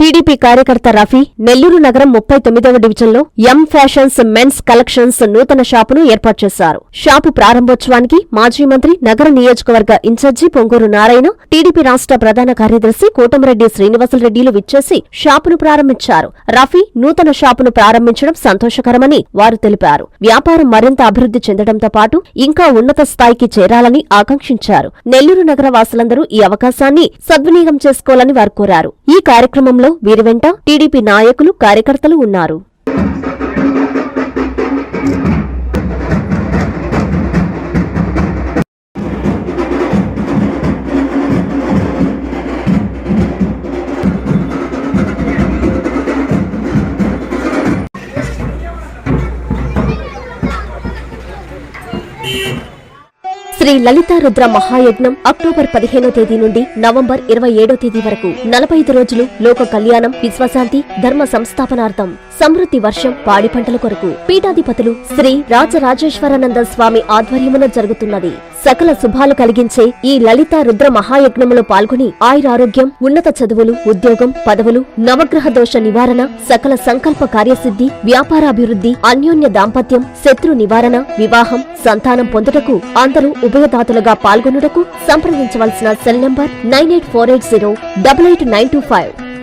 TDP కార్యకర్త రఫీ నెల్లూరు నగరం 39వ డివిజన్లో ఎం ఫ్యాషన్స్ మెన్స్ కలెక్షన్స్ నూతన షాపును ఏర్పాటు చేశారు. షాపు ప్రారంభోత్సవానికి మాజీ మంత్రి, నగర నియోజకవర్గ ఇన్ఛార్జి పొంగూరు నారాయణ, టీడీపీ రాష్ట్ర ప్రధాన కార్యదర్శి కోటమిరెడ్డి శ్రీనివాసులరెడ్డిలు విచ్చేసి షాపును ప్రారంభించారు. రఫీ నూతన షాపును ప్రారంభించడం సంతోషకరమని వారు తెలిపారు. వ్యాపారం మరింత అభివృద్ధి చెందడంతో పాటు ఇంకా ఉన్నత స్థాయికి చేరాలని ఆకాంక్షించారు. నెల్లూరు నగర వాసులందరూ ఈ అవకాశాన్ని సద్వినియోగం చేసుకోవాలని వారు కోరారు. ఈ కార్యక్రమంలో వీరి వెంట టీడీపీ నాయకులు, కార్యకర్తలు ఉన్నారు. శ్రీ లలితా రుద్ర మహాయజ్ఞం అక్టోబర్ 15వ తేదీ నుండి నవంబర్ 27వ తేదీ వరకు 45 రోజులు లోక కళ్యాణం, విశ్వశాంతి, ధర్మ సంస్థాపనార్థం, సమృద్ధి వర్షం, పాడి పంటల కొరకు పీఠాధిపతులు శ్రీ రాజరాజేశ్వరానంద స్వామి ఆధ్వర్యమున జరుగుతున్నది. సకల శుభాలు కలిగించే ఈ లలితా రుద్ర మహాయజ్ఞములో పాల్గొని ఆయురారోగ్యం, ఉన్నత చదువులు, ఉద్యోగం, పదవులు, నవగ్రహ దోష నివారణ, సకల సంకల్ప కార్యసిద్ధి, వ్యాపారాభివృద్ధి, అన్యోన్య దాంపత్యం, శత్రు నివారణ, వివాహం, సంతానం పొందుటకు అందరూ ఉభయదాతలుగా పాల్గొనుటకు సంప్రదించవలసిన సెల్ నంబర్ 9848088925.